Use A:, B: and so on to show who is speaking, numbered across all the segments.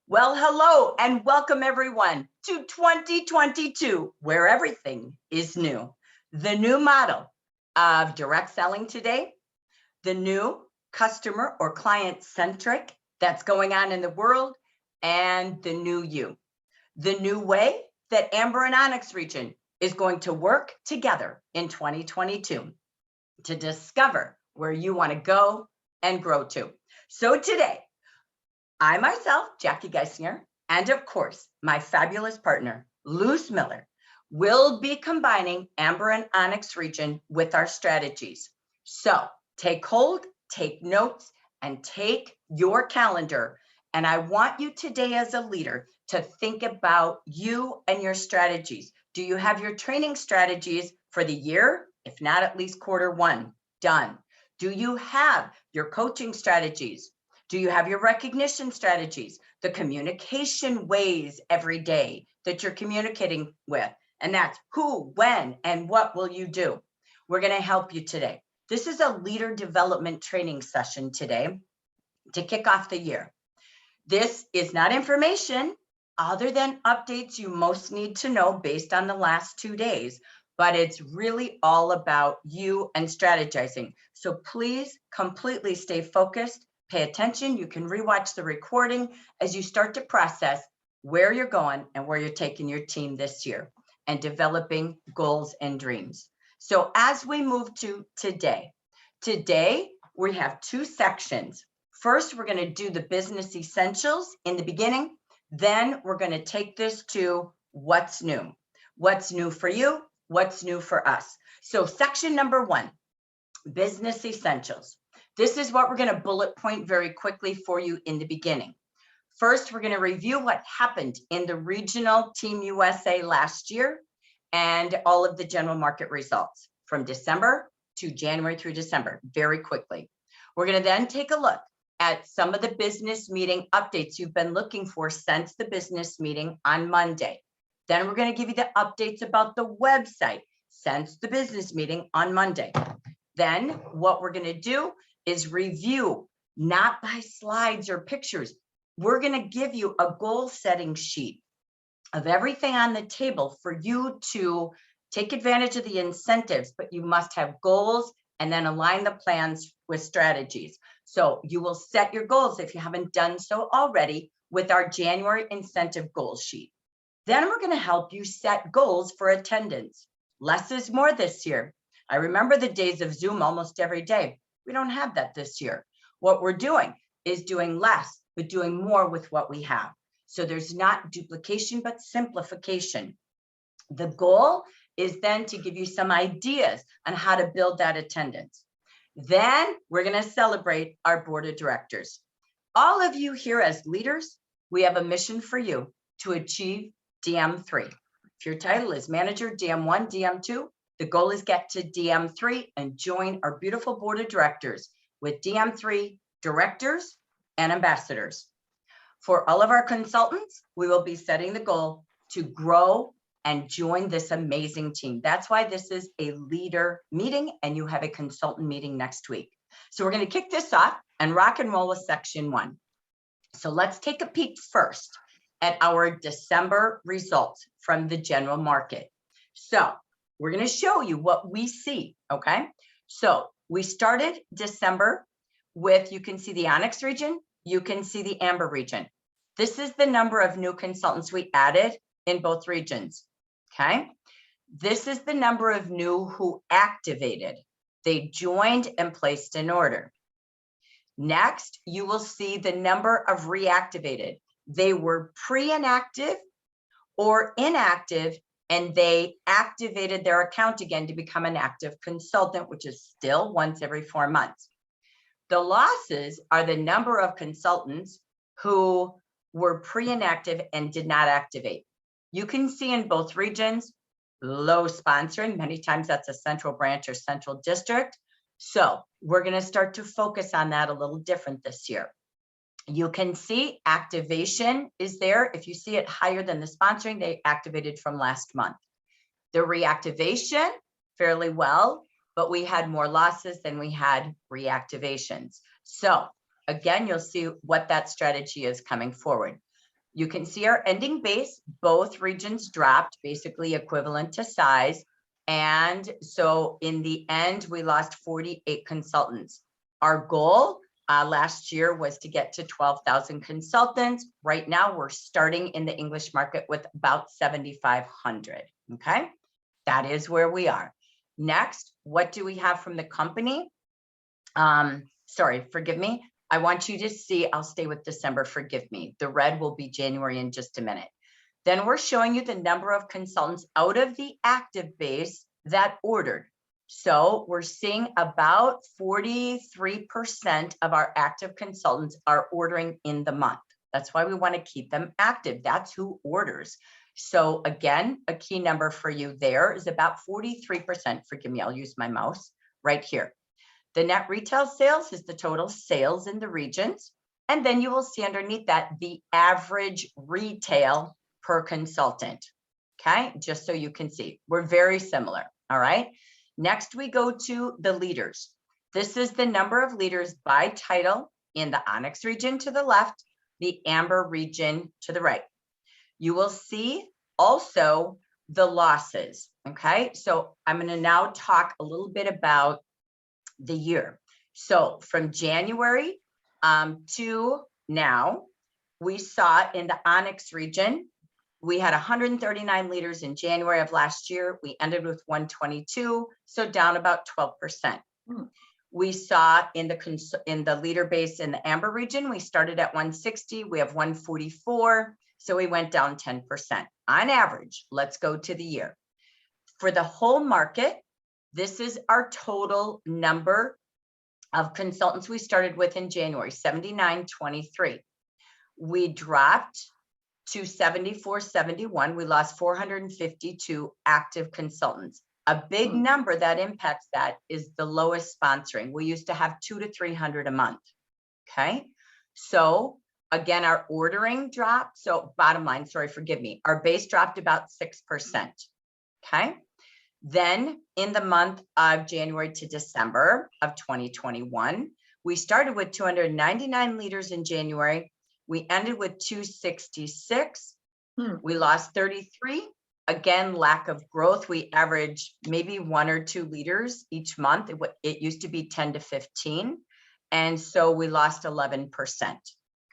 A: Well, hello and welcome everyone to 2022, where everything is new. The new model of direct selling today, the new customer or client centric that's going on in the world, and the new you. The new way that Amber and Onyx region is going to work together in 2022 to discover where you want to go and grow to. So today, I myself, Jackie Geisinger, and of course, my fabulous partner, Luz Miller, will be combining Amber and Onyx region with our strategies. So take hold, take notes, and take your calendar. And I want you today as a leader to think about you and your strategies. Do you have your training strategies for the year? If not, at least quarter one, done. Do you have your coaching strategies? Do you have your recognition strategies, the communication ways every day that you're communicating with? And that's who, when, and what will you do? We're going to help you today. This is a leader development training session today to kick off the year. This is not information other than updates you most need to know based on the last 2 days, but it's really all about you and strategizing. So please completely stay focused. Pay attention. You can rewatch the recording as you start to process where you're going and where you're taking your team this year and developing goals and dreams. So as we move to today we have 2 sections. First, we're going to do the business essentials in the beginning. Then we're going to take this to what's new. What's new for you? What's new for us? So section number 1, business essentials. This is what we're going to bullet point very quickly for you in the beginning. First, we're going to review what happened in the regional Team USA last year and all of the general market results from December to January through December very quickly. We're going to then take a look at some of the business meeting updates you've been looking for since the business meeting on Monday. Then we're going to give you the updates about the website since the business meeting on Monday. Then what we're going to do is review, not by slides or pictures. We're going to give you a goal setting sheet of everything on the table for you to take advantage of the incentives, but you must have goals and then align the plans with strategies. So you will set your goals if you haven't done so already with our January incentive goal sheet. Then we're going to help you set goals for attendance. Less is more this year. I remember the days of Zoom almost every day. We don't have that this year. What we're doing is doing less, but doing more with what we have. So there's not duplication, but simplification. The goal is then to give you some ideas on how to build that attendance. Then we're going to celebrate our board of directors. All of you here as leaders, we have a mission for you to achieve DM3. If your title is manager, DM1, DM2, the goal is get to DM3 and join our beautiful board of directors with DM3 directors and ambassadors. For all of our consultants, we will be setting the goal to grow and join this amazing team. That's why this is a leader meeting and you have a consultant meeting next week. So we're going to kick this off and rock and roll with section 1. So let's take a peek first at our December results from the general market. So we're going to show you what we see, okay? So we started December with, you can see the Onyx region, you can see the Amber region. This is the number of new consultants we added in both regions, okay? This is the number of new who activated. They joined and placed an order. Next, you will see the number of reactivated. They were pre-inactive or inactive, and they activated their account again to become an active consultant, which is still once every 4 months. The losses are the number of consultants who were pre-inactive and did not activate. You can see in both regions, low sponsoring, many times that's a central branch or central district. So we're going to start to focus on that a little different this year. You can see activation is there. If you see it higher than the sponsoring, they activated from last month. The reactivation, fairly well, but we had more losses than we had reactivations. So again, you'll see what that strategy is coming forward. You can see our ending base, both regions dropped, basically equivalent to size. And so in the end, we lost 48 consultants. Our goal last year was to get to 12,000 consultants. Right now, we're starting in the English market with about 7,500, okay? That is where we are. Next, what do we have from the company? Sorry, forgive me. I want you to see, I'll stay with December, forgive me. The red will be January in just a minute. Then we're showing you the number of consultants out of the active base that ordered. So we're seeing about 43% of our active consultants are ordering in the month. That's why we want to keep them active. That's who orders. So again, a key number for you there is about 43%. Forgive me, I'll use my mouse right here. The net retail sales is the total sales in the regions. And then you will see underneath that the average retail per consultant. Okay, just so you can see, we're very similar. All right. Next, we go to the leaders. This is the number of leaders by title in the Onyx region to the left, the Amber region to the right. You will see also the losses. Okay, so I'm going to now talk a little bit about the year. So from January to now, we saw in the Onyx region, we had 139 leaders in January of last year. We ended with 122, so down about 12%. We saw in the leader base in the Amber region, we started at 160, we have 144, so we went down 10%. On average, let's go to the year. For the whole market, this is our total number of consultants we started with in January, 7923. We dropped to 7471. We lost 452 active consultants. A big number that impacts that is the lowest sponsoring. We used to have 200 to 300 a month. Okay. So again, our ordering dropped. So bottom line, sorry, forgive me. Our base dropped about 6%. Okay. Then in the month of January to December of 2021, we started with 299 leaders in January. We ended with 266. We lost 33. Again, lack of growth. We average maybe 1 or 2 leaders each month. It used to be 10 to 15. And so we lost 11%.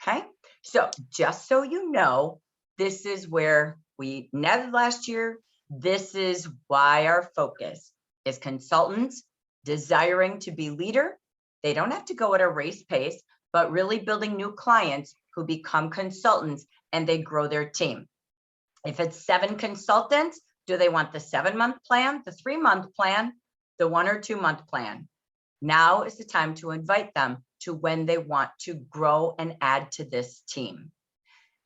A: Okay. So just so you know, this is where we netted last year. This is why our focus is consultants desiring to be leader. They don't have to go at a race pace, but really building new clients who become consultants and they grow their team. If it's 7 consultants, do they want the 7-month plan, the 3-month plan, the 1 or 2 month plan? Now is the time to invite them to when they want to grow and add to this team.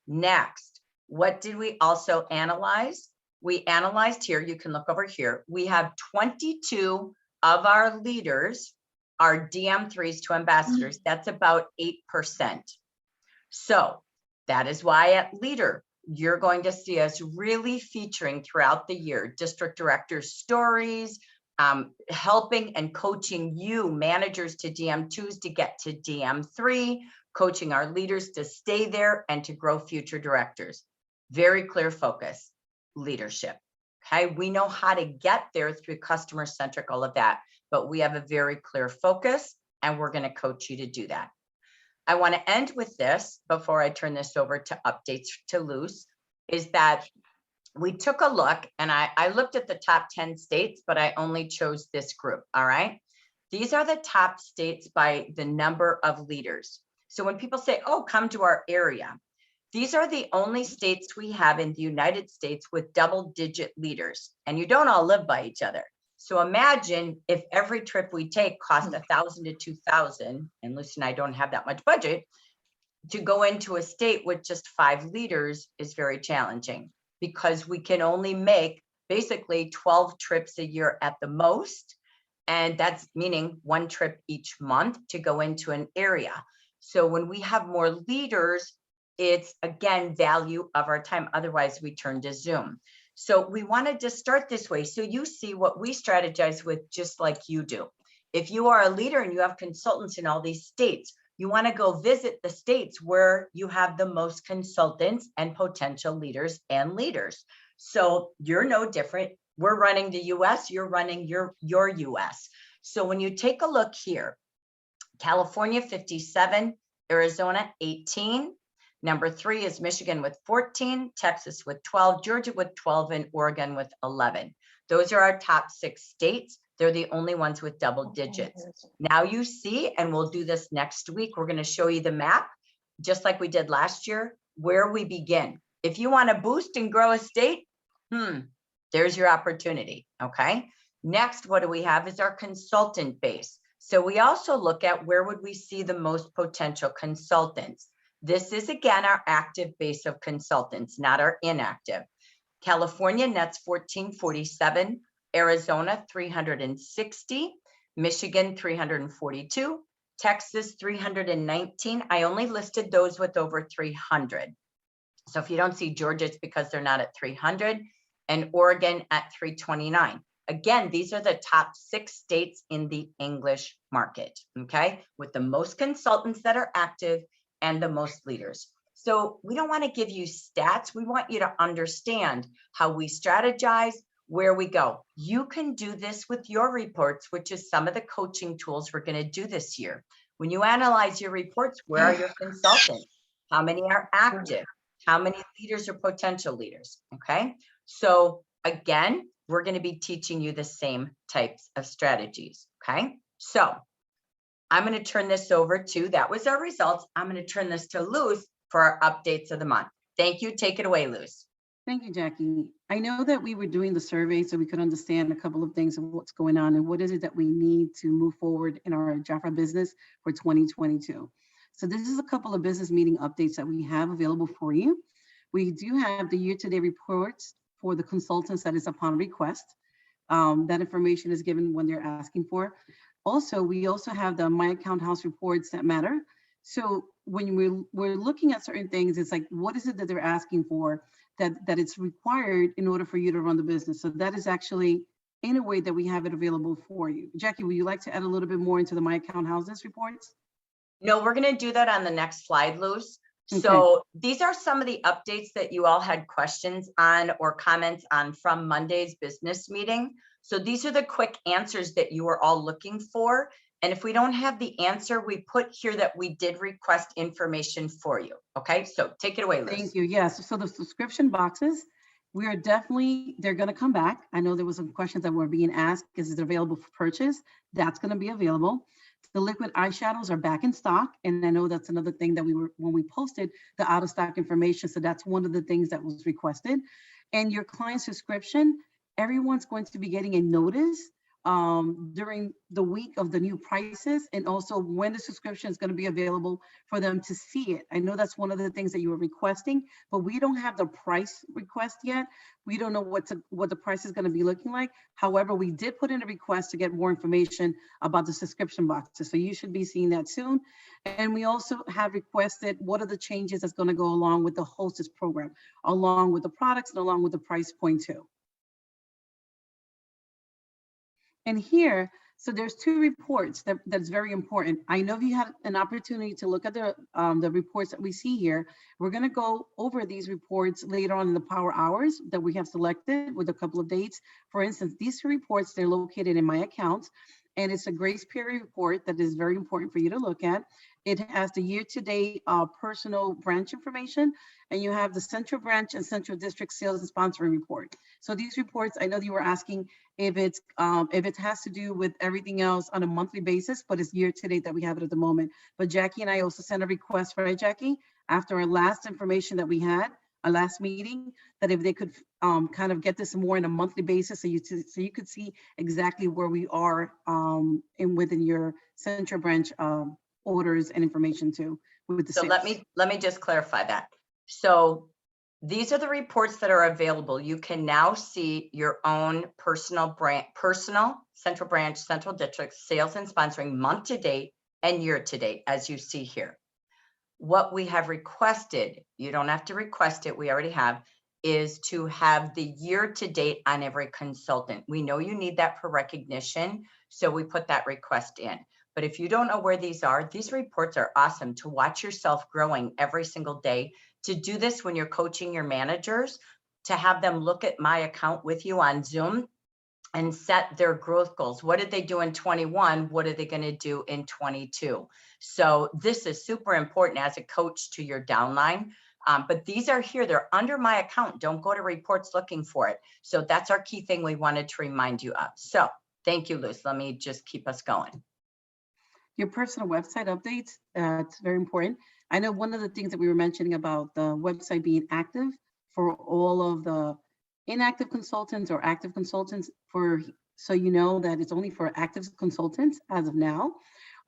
A: Next, what did we also analyze? We analyzed here, you can look over here. We have 22 of our leaders are DM3s to ambassadors. That's about 8%. So that is why at leader, you're going to see us really featuring throughout the year, district directors' stories, helping and coaching you managers to DM2s to get to DM3, coaching our leaders to stay there and to grow future directors. Very clear focus, leadership. Okay, we know how to get there through customer centric, all of that, but we have a very clear focus and we're going to coach you to do that. I want to end with this before I turn this over to updates to Luz, is that we took a look and I looked at the top 10 states, but I only chose this group. All right. These are the top states by the number of leaders. So when people say, oh, come to our area, these are the only states we have in the United States with double-digit leaders, and you don't all live by each other. So imagine if every trip we take costs $1,000 to $2,000, and Lucy and I don't have that much budget, to go into a state with just 5 leaders is very challenging because we can only make basically 12 trips a year at the most. And that's meaning 1 trip each month to go into an area. So when we have more leaders, it's again, value of our time. Otherwise we turn to Zoom. So we wanted to start this way. So you see what we strategize with, just like you do. If you are a leader and you have consultants in all these states, you want to go visit the states where you have the most consultants and potential leaders and leaders. So you're no different. We're running the US, you're running your US. So when you take a look here, California 57, Arizona 18. Number 3 is Michigan with 14, Texas with 12, Georgia with 12, and Oregon with 11. Those are our top 6 states. They're the only ones with double digits. Now you see, and we'll do this next week, we're going to show you the map, just like we did last year, where we begin. If you want to boost and grow a state, there's your opportunity, okay? Next, what do we have is our consultant base. So we also look at where would we see the most potential consultants. This is, again, our active base of consultants, not our inactive. California nets 1447, Arizona 360, Michigan 342, Texas 319. I only listed those with over 300. So if you don't see Georgia, it's because they're not at 300, and Oregon at 329. Again, these are the top 6 states in the English market, okay, with the most consultants that are active and the most leaders. So we don't want to give you stats. We want you to understand how we strategize, where we go. You can do this with your reports, which is some of the coaching tools we're going to do this year. When you analyze your reports, where are your consultants? How many are active? How many leaders or potential leaders? Okay. So again, we're going to be teaching you the same types of strategies. Okay. So I'm going to turn this over to, that was our results. I'm going to turn this to Luz for our updates of the month. Thank you. Take it away, Luz.
B: Thank you, Jackie. I know that we were doing the survey so we could understand a couple of things of what's going on and what is it that we need to move forward in our JAFRA business for 2022. So this is a couple of business meeting updates that we have available for you. We do have the year-to-date reports for the consultants that is upon request. That information is given when they're asking for. Also, we also have the My Account House reports that matter. So when we're looking at certain things, it's like, what is it that they're asking for that it's required in order for you to run the business? So that is actually in a way that we have it available for you. Jackie, would you like to add a little bit more into the My Account Houses reports?
A: No, we're going to do that on the next slide, Luz.
B: Okay.
A: So these are some of the updates that you all had questions on or comments on from Monday's business meeting. So these are the quick answers that you were all looking for. And if we don't have the answer, we put here that we did request information for you. Okay, so take it away, Luz.
B: Thank you. Yes, so the subscription boxes, we are definitely, they're going to come back. I know there was some questions that were being asked. Is it available for purchase? That's going to be available. The liquid eyeshadows are back in stock. And I know that's another thing that when we posted the out of stock information. So that's one of the things that was requested. And your client subscription, everyone's going to be getting a notice during the week of the new prices, and also when the subscription is going to be available for them to see it. I know that's one of the things that you were requesting, but we don't have the price request yet. We don't know what the price is going to be looking like. However, we did put in a request to get more information about the subscription boxes. So you should be seeing that soon. And we also have requested what are the changes that's going to go along with the Hostess program, along with the products and along with the price point too. And here, so there's 2 reports that's very important. I know you had an opportunity to look at the reports that we see here. We're going to go over these reports later on in the power hours that we have selected with a couple of dates. For instance, these 2 reports, they're located in my account, and it's a grace period report that is very important for you to look at. It has the year-to-date personal branch information, and you have the central branch and central district sales and sponsoring report. So these reports, I know that you were asking if it has to do with everything else on a monthly basis, but it's year-to-date that we have it at the moment. But Jackie and I also sent a request, right, Jackie, after our last information that we had, our last meeting, that if they could kind of get this more on a monthly basis, so you could see exactly where we are within your central branch orders and information too. With the
A: so let me just clarify that. So these are the reports that are available. You can now see your own personal central branch, central district sales and sponsoring month to date and year to date, as you see here. What we have requested, you don't have to request it, we already have, is to have the year to date on every consultant. We know you need that for recognition, so we put that request in. But if you don't know where these are, these reports are awesome to watch yourself growing every single day. To do this when you're coaching your managers, to have them look at my account with you on Zoom and set their growth goals. What did they do in 21? What are they going to do in 22? So this is super important as a coach to your downline. But these are here, they're under my account. Don't go to reports looking for it. So that's our key thing we wanted to remind you of. So thank you, Luz. Let me just keep us going.
B: Your personal website updates, it's very important. I know one of the things that we were mentioning about the website being active for all of the inactive consultants or active consultants, so you know that it's only for active consultants as of now.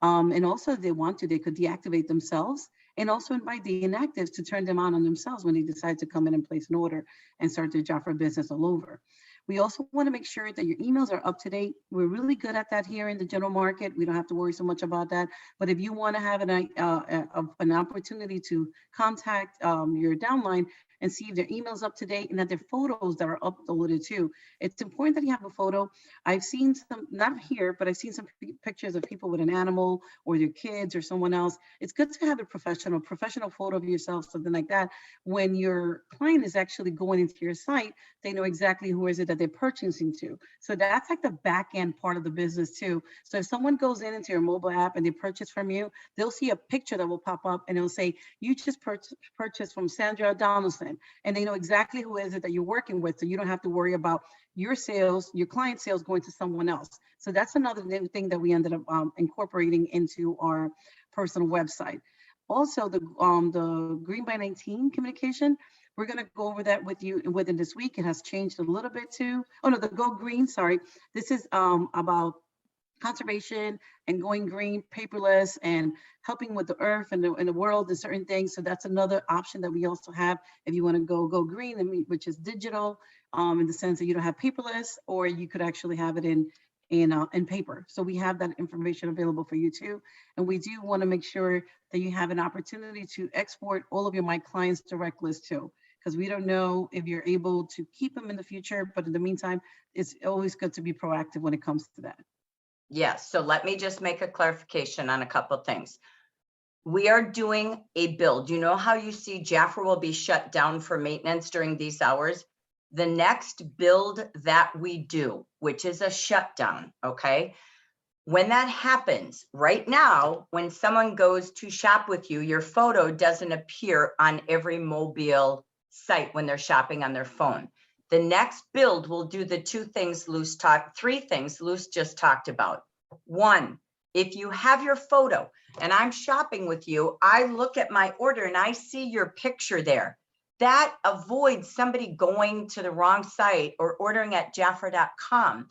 B: And also if they want to, they could deactivate themselves and also invite the inactives to turn them on themselves when they decide to come in and place an order and start their JAFRA business all over. We also want to make sure that your emails are up to date. We're really good at that here in the general market. We don't have to worry so much about that. But if you want to have an opportunity to contact your downline and see if their email's up to date and that their photos that are uploaded too. It's important that you have a photo. I've seen some, not here, but I've seen some pictures of people with an animal or their kids or someone else. It's good to have a professional photo of yourself, something like that. When your client is actually going into your site, they know exactly who is it that they're purchasing to. So that's like the back end part of the business too. So if someone goes into your mobile app and they purchase from you, they'll see a picture that will pop up and it'll say, you just purchased from Sandra Donaldson. And they know exactly who is it that you're working with. So you don't have to worry about your sales, your client sales going to someone else. So that's another thing that we ended up incorporating into our personal website. Also, the Green by 19 communication, we're going to go over that with you within this week. It has changed a little bit too. Oh no, the Go Green, sorry. This is about conservation and going green, paperless, and helping with the earth and the world and certain things. So that's another option that we also have if you want to go green, which is digital, in the sense that you don't have paperless, or you could actually have it in paper. So we have that information available for you too. And we do want to make sure that you have an opportunity to export all of your My Clients direct list too, because we don't know if you're able to keep them in the future, but in the meantime, it's always good to be proactive when it comes to that.
A: Yes, so let me just make a clarification on a couple of things. We are doing a build. You know how you see JAFRA will be shut down for maintenance during these hours? The next build that we do, which is a shutdown, okay? When that happens, right now, when someone goes to shop with you, your photo doesn't appear on every mobile site when they're shopping on their phone. The next build will do the three things Luz just talked about. One, if you have your photo and I'm shopping with you, I look at my order and I see your picture there. That avoids somebody going to the wrong site or ordering at JAFRA.com.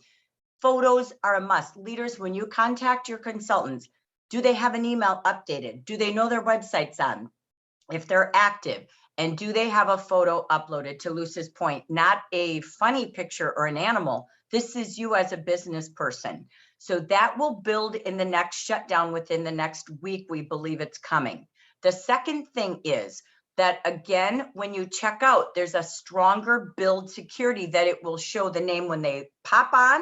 A: Photos are a must. Leaders, when you contact your consultants, do they have an email updated? Do they know their website's on? If they're active, and do they have a photo uploaded? To Luz's point, not a funny picture or an animal. This is you as a business person. So that will build in the next shutdown within the next week. We believe it's coming. The second thing is that, again, when you check out, there's a stronger build security that it will show the name when they pop on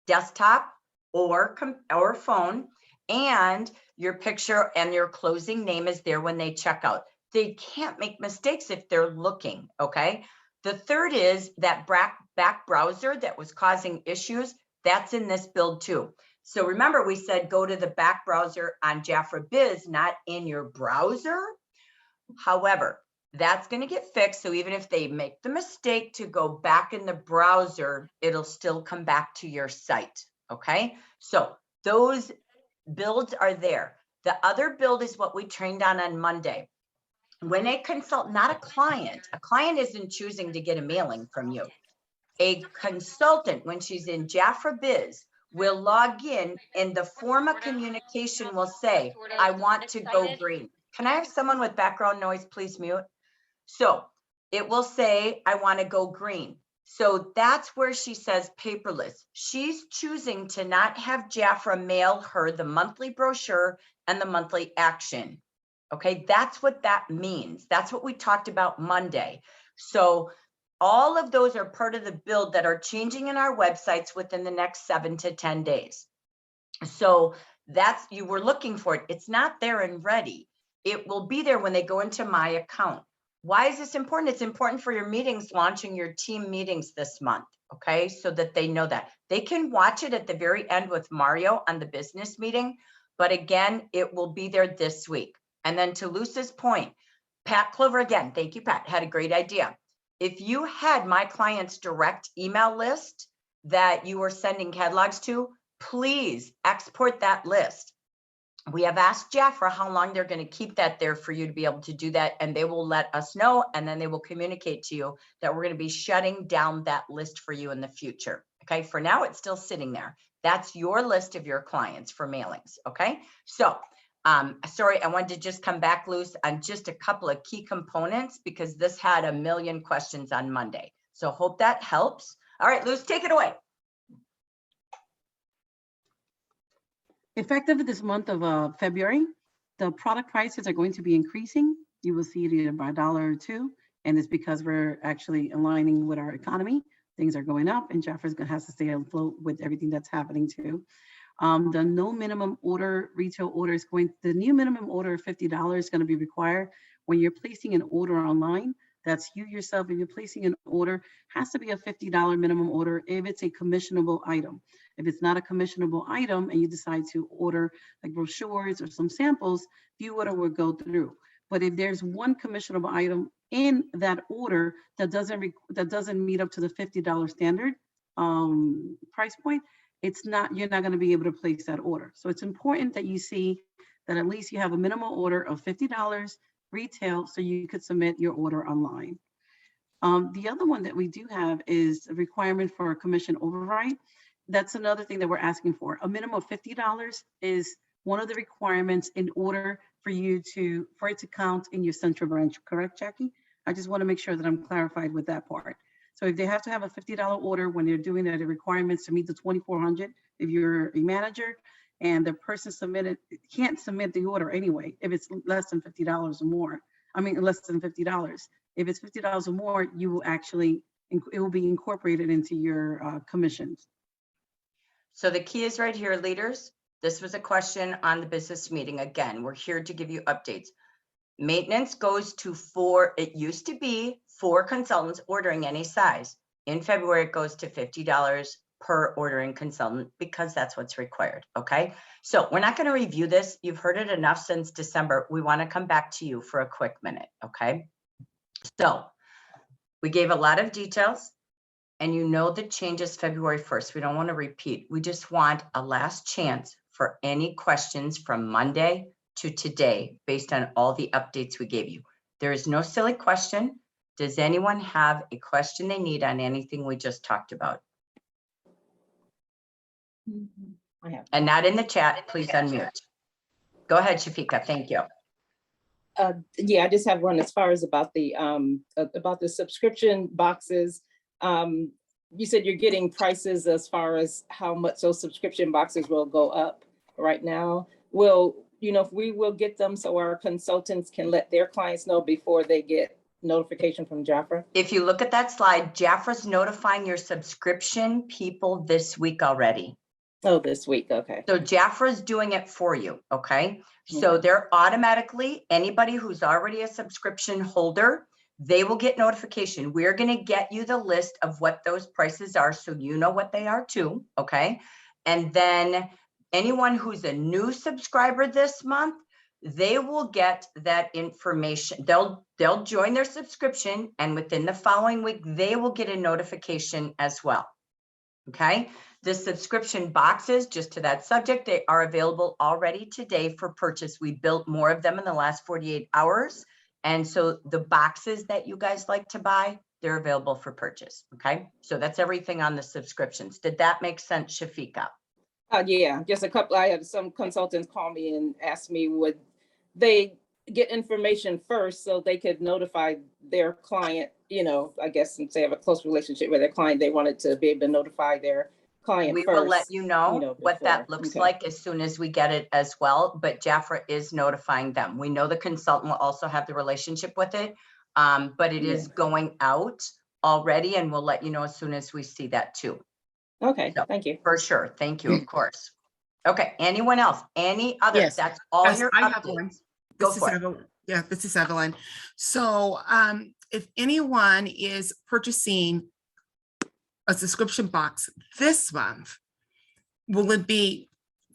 A: desktop or phone, and your picture and your closing name is there when they check out. They can't make mistakes if they're looking, okay? The third is that back browser that was causing issues, that's in this build too. So remember, we said go to the back browser on JAFRA Biz, not in your browser. However, that's going to get fixed. So even if they make the mistake to go back in the browser, it'll still come back to your site, okay? So those builds are there. The other build is what we trained on Monday. When a consultant, not a client isn't choosing to get a mailing from you. A consultant, when she's in JAFRA Biz, will log in and the form of communication will say, I want to go green. Can I have someone with background noise, please mute? So it will say, I want to go green. So that's where she says paperless. She's choosing to not have JAFRA mail her the monthly brochure and the monthly action. Okay, that's what that means. That's what we talked about Monday. So all of those are part of the build that are changing in our websites within the next 7 to 10 days. So That's, you were looking for it. It's not there and ready. It will be there when they go into my account. Why is this important? It's important for your meetings, launching your team meetings this month, okay? So that they know that. They can watch it at the very end with Mario on the business meeting, but again, it will be there this week. And then to Luce's point, Pat Clover, again, thank you, Pat, had a great idea. If you had my client's direct email list that you were sending catalogs to, please export that list. We have asked JAFRA how long they're going to keep that there for you to be able to do that, and they will let us know, and then they will communicate to you that we're going to be shutting down that list for you in the future. Okay, for now, it's still sitting there. That's your list of your clients for mailings. Okay, so sorry, I wanted to just come back, Luce, on just a couple of key components because this had a million questions on Monday. So hope that helps. All right, Luce, take it away.
B: Effective this month of February, the product prices are going to be increasing. You will see it either by $1 or $2, and it's because we're actually aligning with our economy. Things are going up, and JAFRA's going to have to stay afloat with everything that's happening too. The no minimum order retail order is going. The new minimum order of $50 is going to be required when you're placing an order online. That's you yourself. If you're placing an order, has to be a $50 minimum order if it's a commissionable item. If it's not a commissionable item and you decide to order like brochures or some samples, the order will go through. But if there's one commissionable item in that order that doesn't meet up to the $50 standard price point, you're not going to be able to place that order. So it's important that you see that at least you have a minimum order of $50 retail so you could submit your order online. The other one that we do have is a requirement for a commission override. That's another thing that we're asking for. A minimum of $50 is one of the requirements in order for it to count in your central branch, correct, Jackie? I just want to make sure that I'm clarified with that part. So if they have to have a $50 order when they're doing the requirements to meet the 2,400, if you're a manager and the person can't submit the order anyway, if it's less than $50 or more, less than $50. If it's $50 or more, you will it will be incorporated into your commissions.
A: So the key is right here, leaders. This was a question on the business meeting. Again, we're here to give you updates. Maintenance goes to it used to be 4 consultants ordering any size. In February, it goes to $50 per ordering consultant because that's what's required, okay? So we're not gonna review this. You've heard it enough since December. We wanna come back to you for a quick minute, okay? So we gave a lot of details. And you know the changes February 1st. We don't want to repeat. We just want a last chance for any questions from Monday to today based on all the updates we gave you. There is no silly question. Does anyone have a question they need on anything we just talked about?
C: I have.
A: And not in the chat, please unmute. Go ahead, Shafika. Thank you.
C: Yeah, I just have one as far as about the subscription boxes. You said you're getting prices as far as how much those subscription boxes will go up right now. If we will get them so our consultants can let their clients know before they get notification from JAFRA?
A: If you look at that slide, JAFRA's notifying your subscription people this week already.
C: Oh, this week, okay.
A: So JAFRA's doing it for you, okay? So they're automatically, anybody who's already a subscription holder, they will get notification. We're going to get you the list of what those prices are so you know what they are too, okay? And then anyone who's a new subscriber this month, they will get that information. They'll join their subscription, and within the following week, they will get a notification as well, okay? The subscription boxes, just to that subject, they are available already today for purchase. We built more of them in the last 48 hours. And so the boxes that you guys like to buy, they're available for purchase, okay? So that's everything on the subscriptions. Did that make sense, Shafika?
C: Yeah, just a couple. I had some consultants call me and ask me, would they get information first so they could notify their client, I guess, since they have a close relationship with their client, they wanted to be able to notify their client
A: We
C: first.
A: will let you know what that looks like as soon as we get it as well, but JAFRA is notifying them. We know the consultant will also have the relationship with it, but it is going out already, and we'll let you know as soon as we see that too.
C: Okay,
A: So,
C: thank you.
A: For sure, thank you, of course. Okay, anyone else? Any others?
C: Yes.
A: That's all
D: Yes,
A: your
D: I have one.
A: updates. Go
D: This is
A: for it.
D: Evelyn. Yeah, this is Evelyn. So if anyone is purchasing a subscription box this month, will it be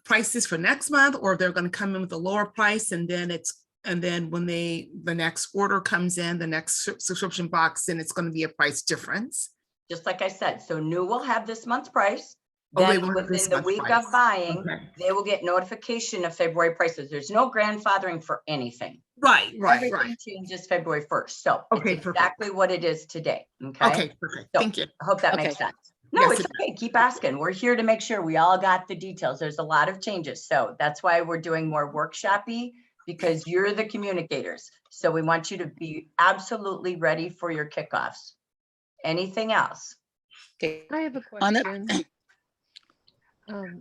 D: prices for next month, or they're going to come in with a lower price and then when the next order comes in, the next subscription box, then it's going to be a price difference?
A: Just like I said, so new will have this month's price.
D: Oh, they
A: Then
D: will have this
A: within the
D: month's
A: week
D: price.
A: of buying,
D: Okay.
A: they will get notification of February prices. There's no grandfathering for anything.
D: Right.
A: Everything changes February 1st. So
D: Okay,
A: it's
D: perfect.
A: exactly what it is today. Okay.
D: Okay, perfect.
A: So,
D: Thank you.
A: I hope that
C: Okay.
A: makes sense. No,
D: Yes,
A: it's
D: it
A: okay. Keep asking. We're here to make sure we all got the details. There's a lot of changes. So that's why we're doing more workshop-y, because you're the communicators. So we want you to be absolutely ready for your kickoffs. Anything else?
C: Okay.
E: I have a
C: On it-
E: question.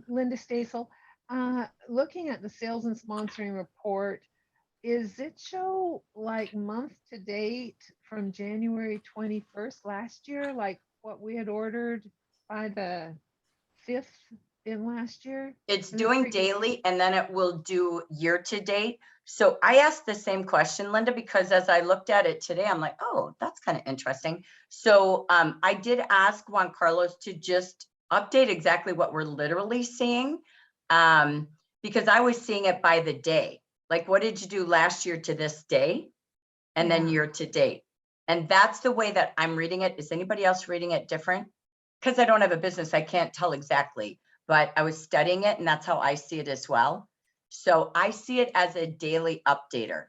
E: Linda Stasel, looking at the sales and sponsoring report, is it show like month to date from January 21st last year, like what we had ordered by the 5th in last year?
A: It's
E: And the
A: doing
E: previous-
A: daily and then it will do year to date. So I asked the same question, Linda, because as I looked at it today, I'm like, oh, that's kind of interesting. So I did ask Juan Carlos to just update exactly what we're literally seeing, because I was seeing it by the day. Like, what did you do last year to this day? And then
E: Yeah.
A: year to date. And that's the way that I'm reading it. Is anybody else reading it different? Because I don't have a business, I can't tell exactly, but I was studying it and that's how I see it as well. So I see it as a daily updater.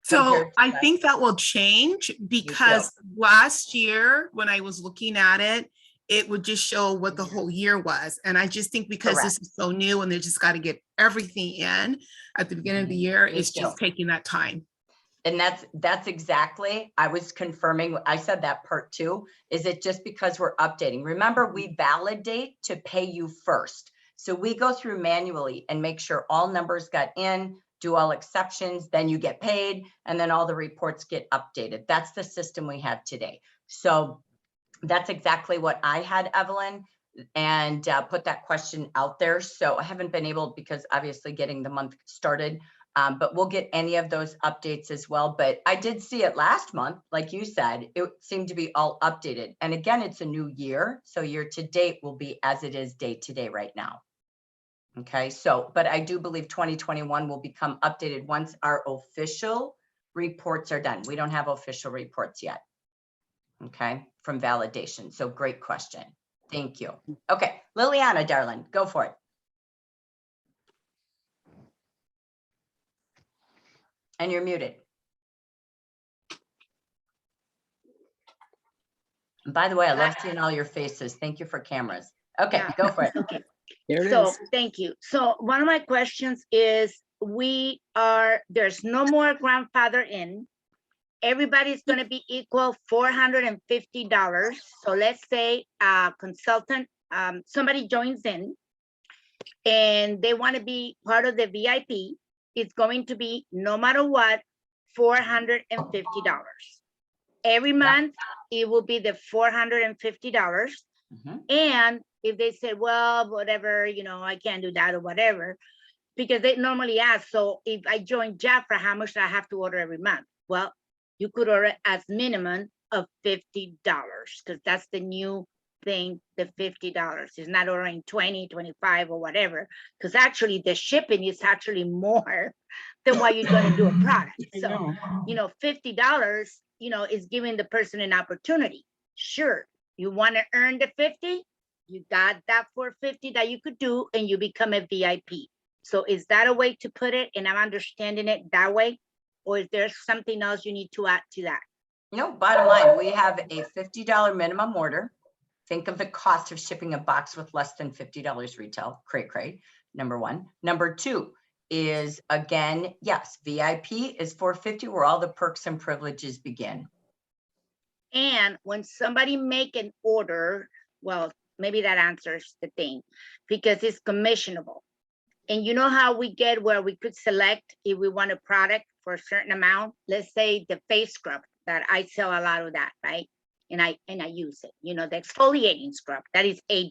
D: So
A: compared to
D: I
A: last-
D: think that will change because last year, when I was looking at it, it would just show what the whole year was. And I just think because this is so new and they just got to get everything in at the beginning of the year,
A: Me
D: it's just taking that time.
A: And that's exactly, I was confirming, I said that part too, is it just because we're updating? Remember, we validate to pay you first. So we go through manually and make sure all numbers got in, do all exceptions, then you get paid, and then all the reports get updated. That's the system we have today. So that's exactly what I had, Evelyn, and put that question out there. So I haven't been able, because obviously getting the month started, but we'll get any of those updates as well. But I did see it last month, like you said, it seemed to be all updated. And again, it's a new year. So year to date will be as it is day to day right now. Okay, so, but I do believe 2021 will become updated once our official reports are done. We don't have official reports yet. Okay, from validation. So great question. Thank you. Okay, Liliana, darling, go for it. And you're muted. And by the way, I love seeing all your faces. Thank you for cameras. Okay,
F: Yeah.
A: go for it.
F: Okay,
C: There it
F: so
C: is.
F: thank you. So one of my questions is, there's no more grandfather in. Everybody's gonna be equal $450. So let's say a consultant, somebody joins in and they wanna be part of the VIP, it's going to be, no matter what, $450. Every month, it will be the $450.
A: Mhm.
F: And if they say, well, whatever, I can't do that or whatever, because they normally ask, so if I join JAFRA, how much do I have to order every month? Well, you could order as minimum of $50, because that's the new thing, the $50. It's not ordering 20, 25 or whatever, because actually the shipping is actually more than what you're going to do a product. So, $50, is giving the person an opportunity. Sure, you want to earn the 50, you got that $450 that you could do, and you become a VIP. So is that a way to put it? And I'm understanding it that way? Or is there something else you need to add to that?
A: No, bottom line, we have a $50 minimum order. Think of the cost of shipping a box with less than $50 retail, cray, number one. Number two is, again, yes, VIP is $450, where all the perks and privileges begin.
F: And when somebody make an order, well, maybe that answers the thing, because it's commissionable. And you know how we get where we could select if we want a product for a certain amount? Let's say the face scrub, that I sell a lot of that, right? And I use it, the exfoliating scrub, that is $8.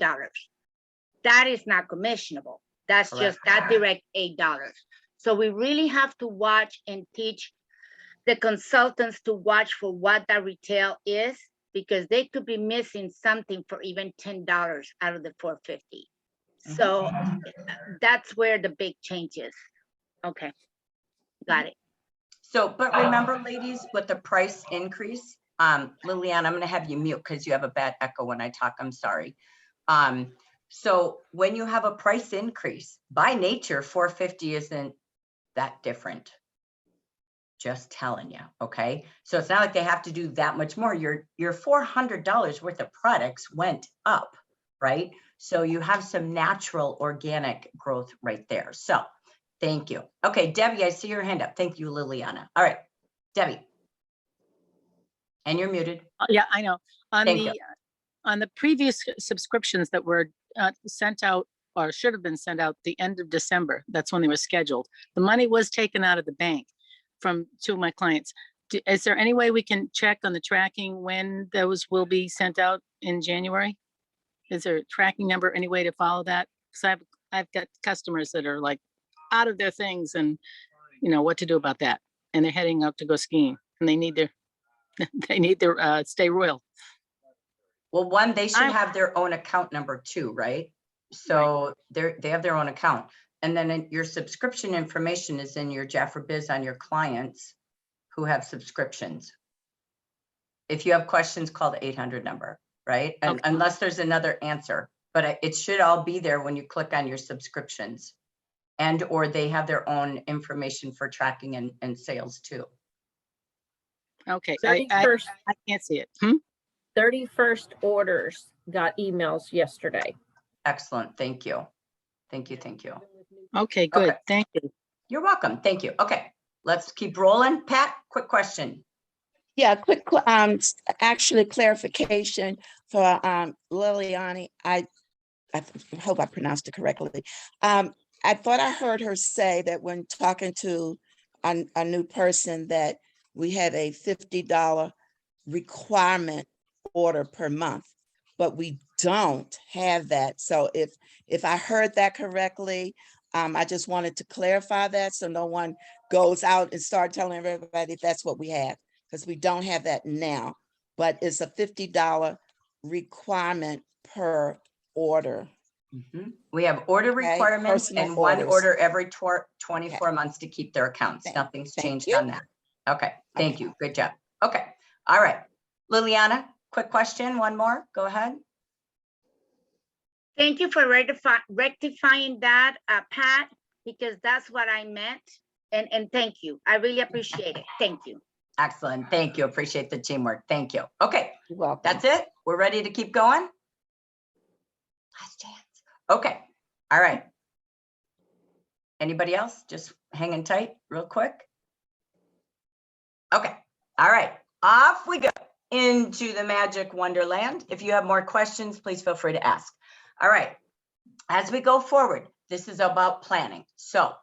F: that is not commissionable. That's just that direct $8. So we really have to watch and teach the consultants to watch for what that retail is, because they could be missing something for even $10 out of the $4.50. So that's where the big change is. Okay, got it.
A: So, but remember, ladies, with the price increase, Liliana, I'm gonna have you mute because you have a bad echo when I talk. I'm sorry. So when you have a price increase, by nature, $4.50 isn't that different. Just telling you, okay? So it's not like they have to do that much more. Your $400 worth of products went up, right? So you have some natural organic growth right there. So thank you. Okay, Debbie, I see your hand up. Thank you, Liliana. All right, Debbie. And you're muted.
G: Yeah, I know.
A: Thank you.
G: On the previous subscriptions that were sent out or should have been sent out the end of December, that's when they were scheduled. The money was taken out of the bank from two of my clients. Is there any way we can check on the tracking when those will be sent out in January? Is there a tracking number, any way to follow that? Because I've got customers that are like out of their things and you know what to do about that. And they're heading out to go skiing and they need their Stay Royal.
A: Well, one, they should have their own account number too, right? So they have their own account. And then your subscription information is in your JAFRAVIP on your clients who have subscriptions. If you have questions, call the 800 number, right? And
G: Okay.
A: unless there's another answer, but it should all be there when you click on your subscriptions. And or they have their own information for tracking and sales too.
G: Okay,
H: 31st,
G: I can't see it.
H: 31st orders got emails yesterday.
A: Excellent, thank you. Thank you, thank you.
G: Okay, good,
A: Okay.
G: thank you.
A: You're welcome, thank you. Okay, let's keep rolling. Pat, quick question.
I: Yeah, actually clarification for Liliani. I hope I pronounced it correctly. I thought I heard her say that when talking to a new person that we had a $50 requirement order per month, but we don't have that. So if I heard that correctly, I just wanted to clarify that so no one goes out and start telling everybody that's what we have, because we don't have that now, but it's a $50 requirement per order.
A: We have order
I: Okay,
A: requirements
I: personal
A: and one
I: orders.
A: order every 24 months to keep their accounts. Nothing's
I: thank
A: changed
I: you.
A: on that. Okay, thank you. Good job. Okay, all right. Liliana, quick question, one more, go ahead.
F: Thank you for rectifying that, Pat, because that's what I meant. And thank you. I really appreciate it. Thank you.
A: Excellent, thank you. Appreciate the teamwork. Thank you. Okay,
I: You're welcome.
A: that's it. We're ready to keep going. Last chance. Okay, all right. Anybody else? Just hanging tight real quick. Okay, all right. Off we go into the magic wonderland. If you have more questions, please feel free to ask. All right, as we go forward, this is about planning. So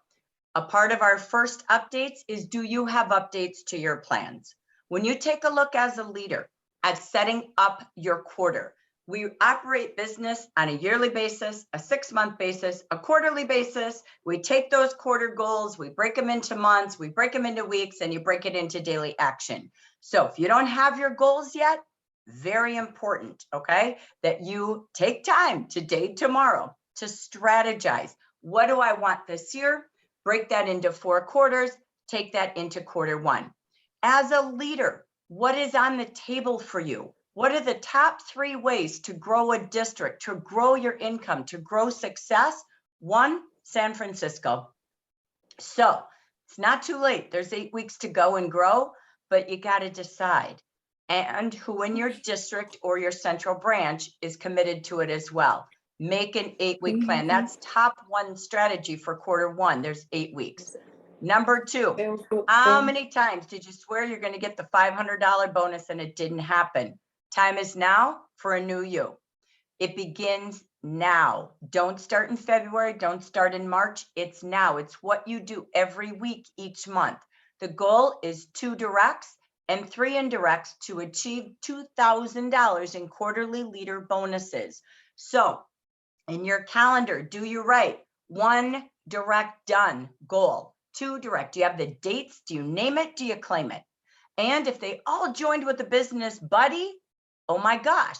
A: a part of our first updates is, do you have updates to your plans? When you take a look as a leader at setting up your quarter, we operate business on a yearly basis, a 6-month basis, a quarterly basis. We take those quarter goals, we break them into months, we break them into weeks, and you break it into daily action. So if you don't have your goals yet, very important, okay, that you take time today, tomorrow to strategize. What do I want this year? Break that into 4 quarters, take that into quarter 1. As a leader, what is on the table for you? What are the top 3 ways to grow a district, to grow your income, to grow success? 1, San Francisco. So it's not too late. There's 8 weeks to go and grow, but you got to decide. And who in your district or your central branch is committed to it as well. Make an 8-week plan. That's top 1 strategy for quarter 1. There's 8 weeks. Number 2, how many times did you swear you're going to get the $500 bonus and it didn't happen? Time is now for a new you. It begins now. Don't start in February. Don't start in March. It's now. It's what you do every week, each month. The goal is 2 directs and 3 indirects to achieve $2,000 in quarterly leader bonuses. So In your calendar, do you write 1 direct done goal, 2 direct? Do you have the dates? Do you name it? Do you claim it? And if they all joined with a business buddy, oh my gosh,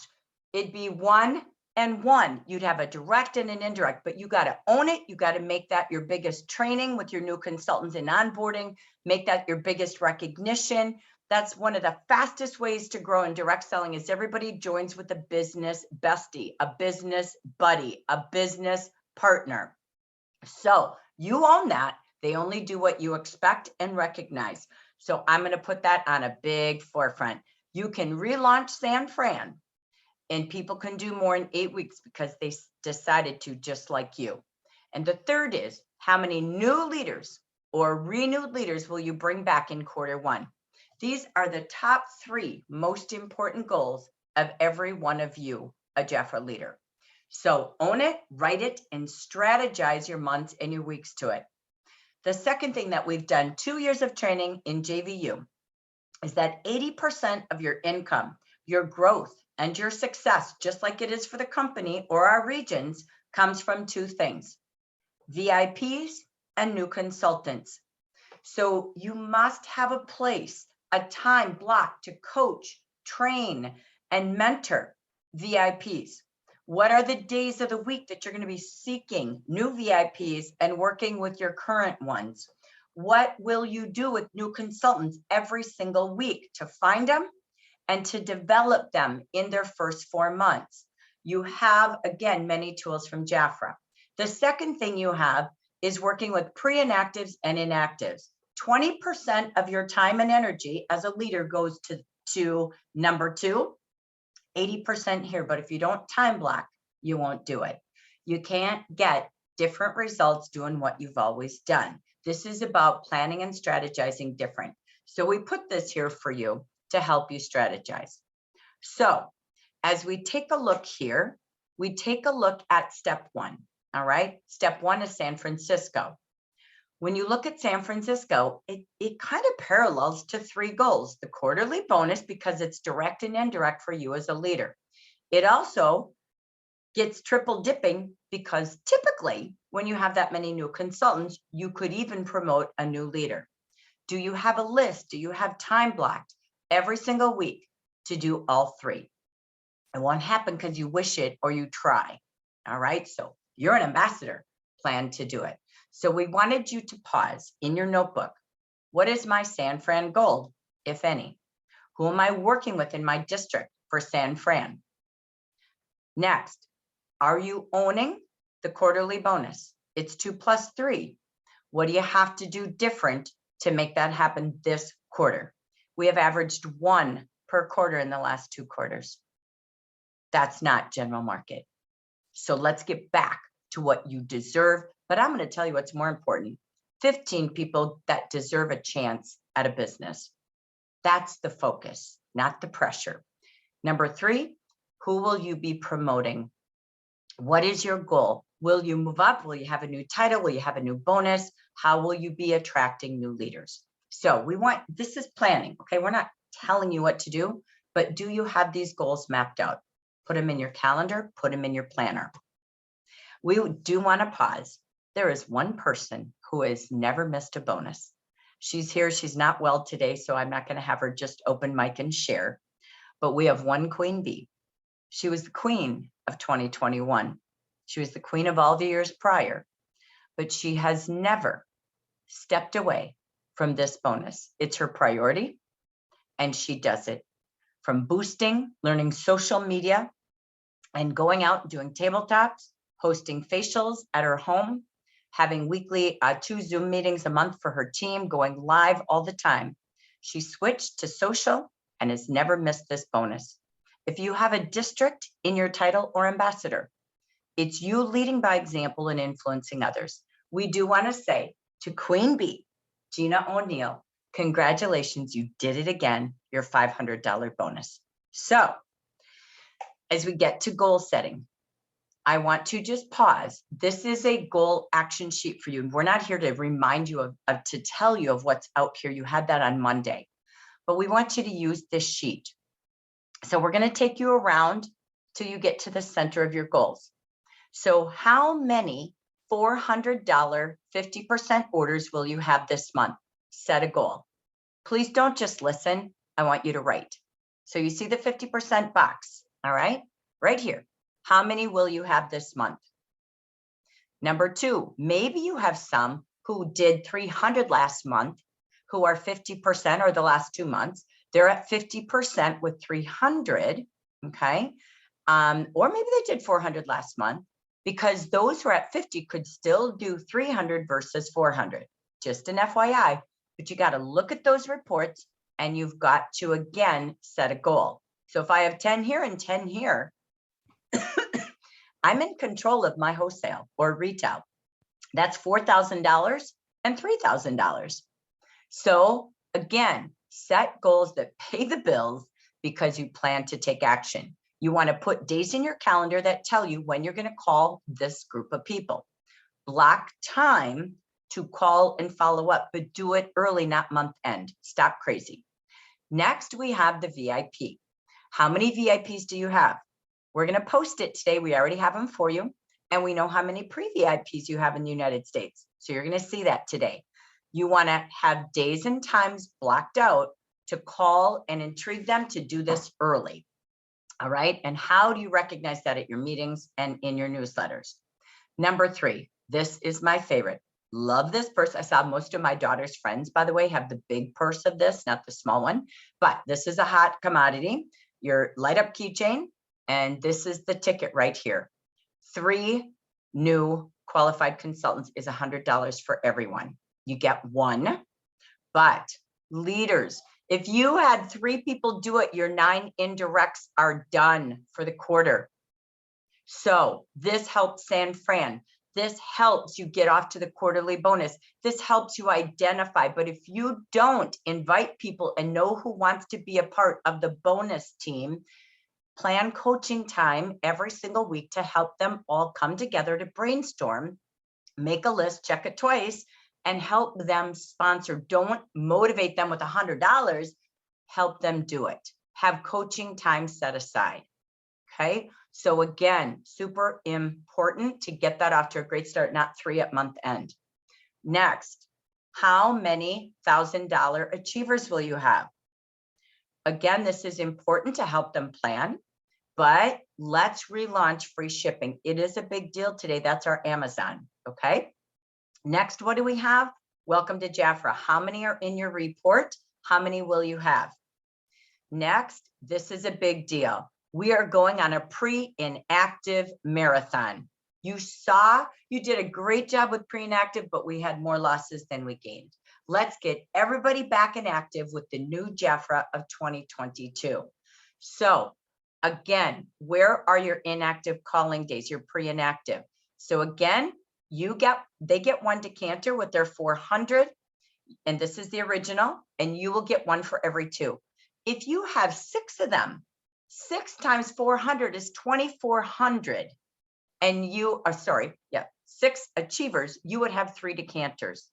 A: it'd be 1 and 1. You'd have a direct and an indirect, but you got to own it. You got to make that your biggest training with your new consultants in onboarding, make that your biggest recognition. That's one of the fastest ways to grow in direct selling is everybody joins with a business bestie, a business buddy, a business partner. So you own that. They only do what you expect and recognize. So I'm going to put that on a big forefront. You can relaunch San Fran and people can do more in 8 weeks because they decided to, just like you. And the third is, how many new leaders or renewed leaders will you bring back in Q1? These are the top 3 most important goals of every one of you, a JAFRA leader. So own it, write it, and strategize your months and your weeks to it. The second thing that we've done 2 years of training in JVU is that 80% of your income, your growth, and your success, just like it is for the company or our regions, comes from 2 things: VIPs and new consultants. So you must have a place, a time block to coach, train, and mentor VIPs. What are the days of the week that you're going to be seeking new VIPs and working with your current ones? What will you do with new consultants every single week to find them and to develop them in their first 4 months? You have, again, many tools from JAFRA. The second thing you have is working with pre-inactives and inactives. 20% of your time and energy as a leader goes to number 2, 80% here. But if you don't time block, you won't do it. You can't get different results doing what you've always done. This is about planning and strategizing different. So we put this here for you to help you strategize. So as we take a look here, we take a look at step 1. All right. Step 1 is San Francisco. When you look at San Francisco, it kind of parallels to 3 goals: the quarterly bonus, because it's direct and indirect for you as a leader. It also gets triple dipping because typically when you have that many new consultants, you could even promote a new leader. Do you have a list? Do you have time blocked every single week to do all 3? It won't happen because you wish it or you try. All right. So you're an ambassador, plan to do it. So we wanted you to pause in your notebook. What is my San Fran goal, if any? Who am I working with in my district for San Fran? Next, are you owning the quarterly bonus? It's 2 plus 3. What do you have to do different to make that happen this quarter? We have averaged 1 per quarter in the last 2 quarters. That's not general market. So let's get back to what you deserve. But I'm going to tell you what's more important: 15 people that deserve a chance at a business. That's the focus, not the pressure. Number 3, who will you be promoting? What is your goal? Will you move up? Will you have a new title? Will you have a new bonus? How will you be attracting new leaders? So this is planning, okay? We're not telling you what to do, but do you have these goals mapped out? Put them in your calendar, put them in your planner. We do want to pause. There is one person who has never missed a bonus. She's here. She's not well today, so I'm not going to have her just open mic and share. But we have one Queen Bee. She was the queen of 2021. She was the queen of all the years prior, but she has never stepped away from this bonus. It's her priority, and she does it. From boosting, learning social media, and going out and doing tabletops, hosting facials at her home, having weekly 2 Zoom meetings a month for her team, going live all the time. She switched to social and has never missed this bonus. If you have a district in your title or ambassador, it's you leading by example and influencing others. We do want to say to Queen Bee, Gina O'Neill, congratulations, you did it again, your $500 bonus. So as we get to goal setting, I want to just pause. This is a goal action sheet for you. We're not here to remind you to tell you of what's out here. You had that on Monday, but we want you to use this sheet. So we're going to take you around till you get to the center of your goals. So how many $400 50% orders will you have this month? Set a goal. Please don't just listen. I want you to write. So you see the 50% box, all right? Right here. How many will you have this month? Number 2, maybe you have some who did 300 last month, who are 50% or the last 2 months. They're at 50% with 300, okay? Or maybe they did 400 last month, because those who are at 50 could still do 300 versus 400. Just an FYI, but you got to look at those reports and you've got to, again, set a goal. So if I have 10 here and 10 here, I'm in control of my wholesale or retail. That's $4,000 and $3,000. So again, set goals that pay the bills because you plan to take action. You want to put days in your calendar that tell you when you're going to call this group of people. Block time to call and follow up, but do it early, not month end. Stop crazy. Next, we have the VIP. How many VIPs do you have? We're going to post it today. We already have them for you. And we know how many pre-VIPs you have in the United States. So you're going to see that today. You want to have days and times blocked out to call and intrigue them to do this early. All right. And how do you recognize that at your meetings and in your newsletters? Number 3, this is my favorite. Love this purse. I saw most of my daughter's friends, by the way, have the big purse of this, not the small one, but this is a hot commodity. Your light up keychain. And this is the ticket right here. 3 new qualified consultants is $100 for everyone. You get 1, but leaders, if you had 3 people do it, your 9 indirects are done for the quarter. So this helps San Fran. This helps you get off to the quarterly bonus. This helps you identify. But if you don't invite people and know who wants to be a part of the bonus team, plan coaching time every single week to help them all come together to brainstorm, make a list, check it twice, and help them sponsor. Don't motivate them with $100, help them do it. Have coaching time set aside, okay? So again, super important to get that off to a great start, not 3 at month end. Next, how many $1,000 achievers will you have? Again, this is important to help them plan, but let's relaunch free shipping. It is a big deal today. That's our Amazon, okay? Next, what do we have? Welcome to JAFRA. How many are in your report? How many will you have? Next, this is a big deal. We are going on a pre-inactive marathon. You did a great job with pre-inactive, but we had more losses than we gained. Let's get everybody back inactive with the new JAFRA of 2022. So again, where are your inactive calling days, your pre-inactive? So again, they get 1 decanter with their 400, and this is the original, and you will get 1 for every 2. If you have 6 of them, 6 times 400 is 2,400, and 6 achievers, you would have 3 decanters.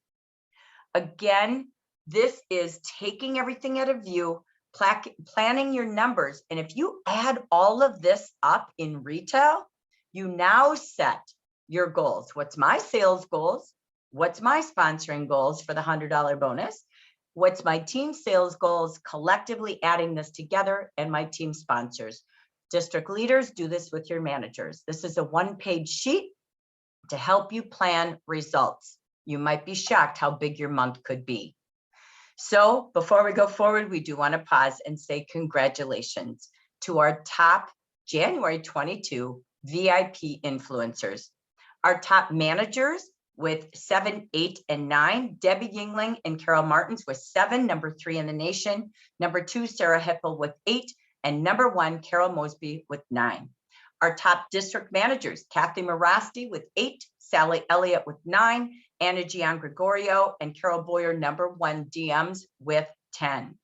A: Again, this is taking everything out of view, planning your numbers. And if you add all of this up in retail, you now set your goals. What's my sales goals? What's my sponsoring goals for the $100 bonus? What's my team sales goals? Collectively adding this together, and my team sponsors. District leaders, do this with your managers. This is a 1-page sheet to help you plan results. You might be shocked how big your month could be. So before we go forward, we do want to pause and say congratulations to our top January 22 VIP influencers. Our top managers with 7, 8, and 9, Debbie Yingling and Carol Martins with 7, number 3 in the nation, number 2, Sarah Hippel with 8, and number 1, Carol Mosby with 9. Our top district managers, Kathy Morasti with 8, Sally Elliott with 9, Anna Gian Gregorio and Carol Boyer, number 1 DMs with 10.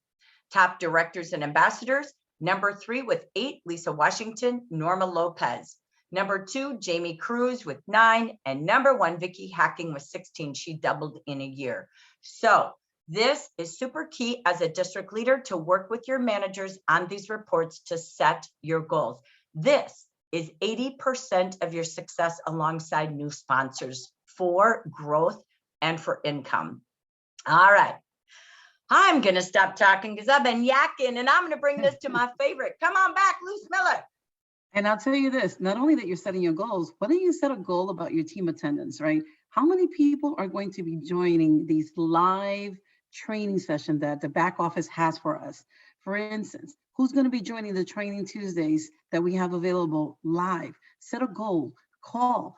A: Top directors and ambassadors, number 3 with 8, Lisa Washington, Norma Lopez. Number 2, Jamie Cruz with 9, and number 1, Vicki Hacking with 16. She doubled in a year. So this is super key as a district leader to work with your managers on these reports to set your goals. This is 80% of your success alongside new sponsors for growth and for income. All right. I'm going to stop talking because I've been yakking, and I'm going to bring this to my favorite. Come on back, Luce Miller.
B: And I'll tell you this, not only that you're setting your goals, why don't you set a goal about your team attendance, right? How many people are going to be joining these live training sessions that the back office has for us? For instance, who's going to be joining the training Tuesdays that we have available live? Set a goal, call,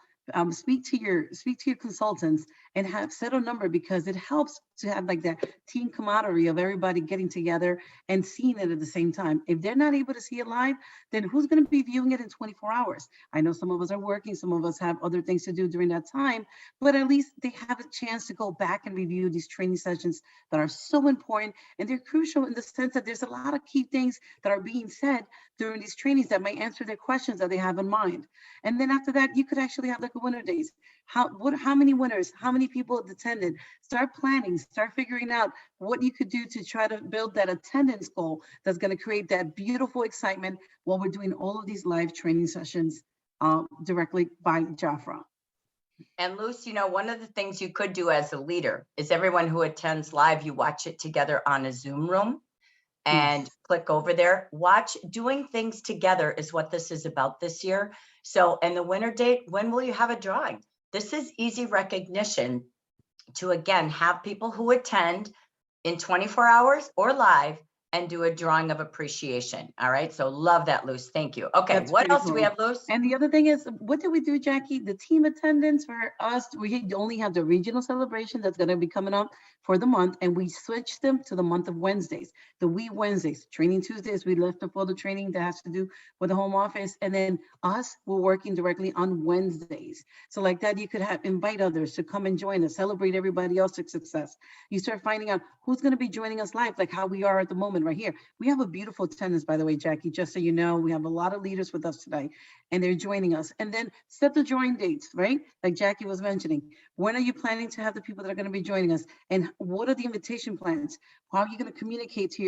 B: speak to your consultants and have set a number, because it helps to have like that team camaraderie of everybody getting together and seeing it at the same time. If they're not able to see it live, then who's going to be viewing it in 24 hours? I know some of us are working, some of us have other things to do during that time, but at least they have a chance to go back and review these training sessions that are so important. And they're crucial in the sense that there's a lot of key things that are being said during these trainings that might answer their questions that they have in mind. And then after that, you could actually have like a winner days. How many winners, how many people have attended? Start planning, start figuring out what you could do to try to build that attendance goal that's going to create that beautiful excitement while we're doing all of these live training sessions directly by JAFRA.
A: And Luce, you know, one of the things you could do as a leader is everyone who attends live, you watch it together on a Zoom room and click over there. Watch. Doing things together is what this is about this year. So, and the winner date, when will you have a drawing? This is easy recognition to, again, have people who attend in 24 hours or live and do a drawing of appreciation. All right. So love that, Luce. Thank you. Okay.
B: That's
A: What else do
B: cool.
A: we have, Luce?
B: And the other thing is, what did we do, Jackie? The team attendance for us, we only have the regional celebration that's going to be coming up for the month, and we switched them to the month of Wednesdays, the We Wednesdays. Training Tuesdays, we left up all the training that has to do with the home office, and then us, we're working directly on Wednesdays. So like that, you could invite others to come and join us, celebrate everybody else's success. You start finding out who's going to be joining us live, like how we are at the moment right here. We have a beautiful attendance, by the way, Jackie, just so you know. We have a lot of leaders with us today, and they're joining us. And then set the join dates, right? Like Jackie was mentioning. When are you planning to have the people that are going to be joining us? And what are the invitation plans? How are you going to communicate to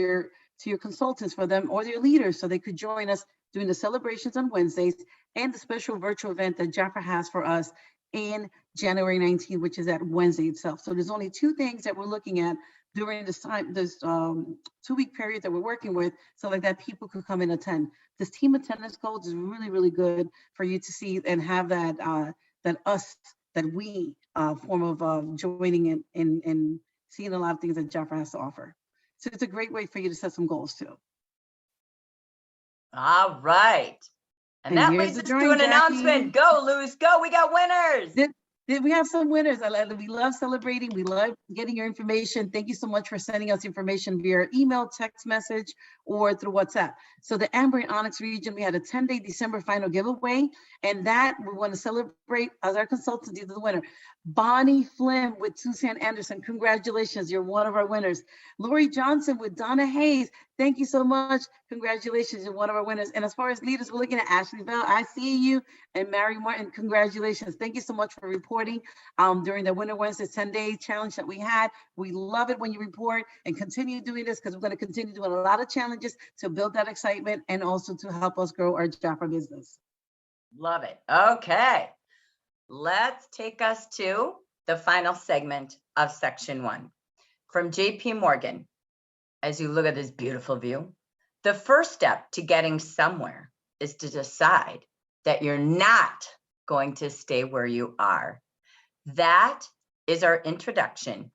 B: your consultants for them or their leaders so they could join us during the celebrations on Wednesdays and the special virtual event that JAFRA has for us in January 19th, which is that Wednesday itself. So there's only two things that we're looking at during this time, this 2-week period that we're working with, so like that people could come and attend. This team attendance goal is really, really good for you to see and have that we form of joining in and seeing a lot of things that JAFRA has to offer. So it's a great way for you to set some goals too.
A: All right. And that
B: here's
A: leads
B: the
A: us
B: drawing,
A: to an
B: Jackie.
A: announcement. Go, Luce, go. We got winners.
B: We have some winners. We love celebrating. We love getting your information. Thank you so much for sending us information via email, text message, or through WhatsApp. So the Amber and Onyx region, we had a 10-day December final giveaway, and that we want to celebrate as our consultant. These are the winner. Bonnie Flynn with Suzanne Anderson. Congratulations. You're one of our winners. Lori Johnson with Donna Hayes. Thank you so much. Congratulations. You're one of our winners. And as far as leaders, we're looking at Ashley Bell. I see you. And Mary Martin. Congratulations. Thank you so much for reporting during the Winter Wednesday 10-day challenge that we had. We love it when you report and continue doing this, because we're going to continue doing a lot of challenges to build that excitement and also to help us grow our JAFRA business.
A: Love it. Okay. Let's take us to the final segment of section 1. From JP Morgan, as you look at this beautiful view, the first step to getting somewhere is to decide that you're not going to stay where you are. That is our introduction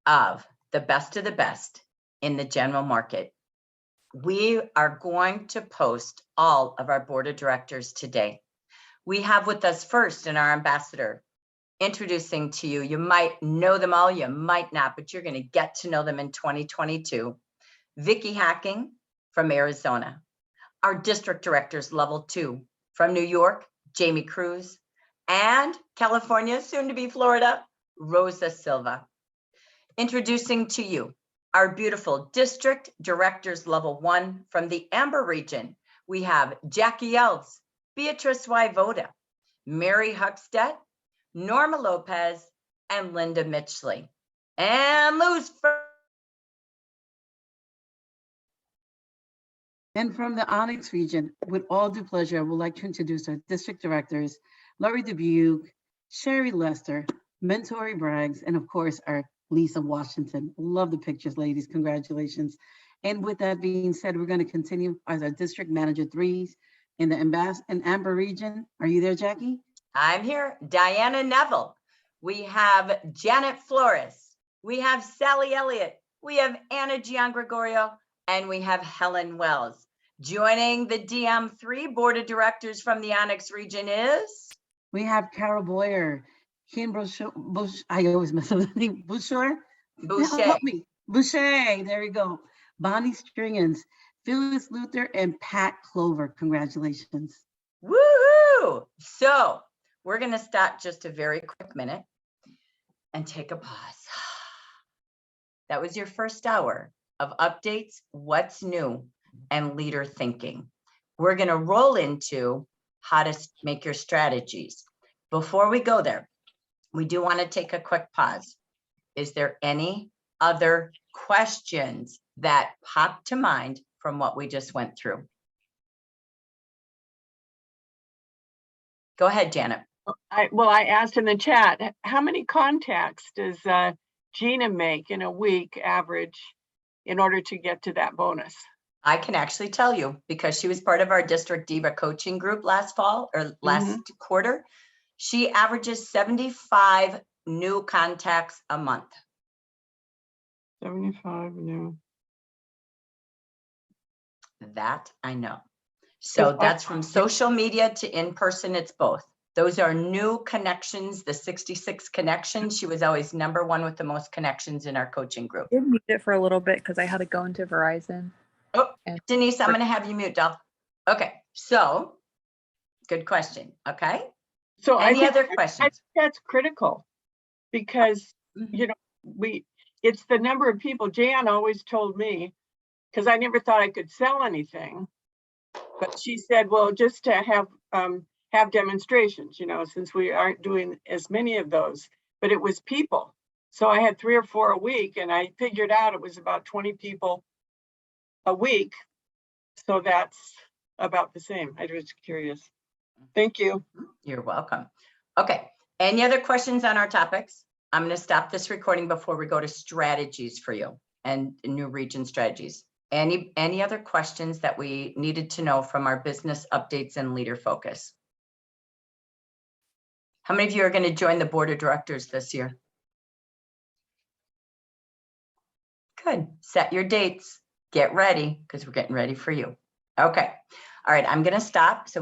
A: of the best of the best in the general market. We are going to post all of our board of directors today. We have with us first in our ambassador, introducing to you, you might know them all, you might not, but you're going to get to know them in 2022. Vicki Hacking from Arizona. Our district directors level 2 from New York, Jamie Cruz, and California, soon to be Florida, Rosa Silva. Introducing to you our beautiful district directors level 1 from the Amber region. We have Jackie Elves, Beatrice Wyvoda, Mary Huckstedt, Norma Lopez, and Linda Mitchley. And Luce
B: And from the Onyx region, with all due pleasure, I would like to introduce our district directors, Laurie Dubuque, Sherry Lester, Mentori Braggs, and of course, our Lisa Washington. Love the pictures, ladies. Congratulations. And with that being said, we're going to continue as our district manager threes in the Amber region. Are you there, Jackie?
A: I'm here. Diana Neville. We have Janet Flores. We have Sally Elliott. We have Anna Giangregorio, and we have Helen Wells. Joining the DM3 Board of Directors from the Onyx region is?
B: We have Carol Boyer, Ken Bush, I always mess up the name, Boucher?
A: Boucher.
B: Help me. Boucher, there you go. Bonnie Stringens, Phyllis Luther, and Pat Clover. Congratulations.
A: Woohoo! So we're going to stop just a very quick minute and take a pause. That was your first hour of updates, what's new, and leader thinking. We're going to roll into how to make your strategies. Before we go there, we do want to take a quick pause. Is there any other questions that pop to mind from what we just went through? Go ahead, Janet.
J: I asked in the chat, how many contacts does Gina make in a week average in order to get to that bonus?
A: I can actually tell you because she was part of our District Diva coaching group last fall or last quarter. She averages 75 new contacts a month.
J: 75 new.
A: That I know. So that's from social media to in person, it's both. Those are new connections, the 66 connections. She was always #1 with the most connections in our coaching group.
K: I did mute it for a little bit because I had to go into Verizon.
A: Oh, Denise, I'm going to have you mute, doll. Okay, so good question. Okay.
J: So
A: any other questions?
J: That's critical because, you know, it's the number of people. Jan always told me, because I never thought I could sell anything, but she said, well, just to have demonstrations, you know, since we aren't doing as many of those, but it was people. So I had 3 or 4 a week, and I figured out it was about 20 people a week. So that's about the same. I was curious. Thank you.
A: You're welcome. Okay. Any other questions on our topics? I'm going to stop this recording before we go to strategies for you and new region strategies. Any other questions that we needed to know from our business updates and leader focus? How many of you are going to join the board of directors this year? Good. Set your dates. Get ready because we're getting ready for you. Okay. All right. I'm going to stop. So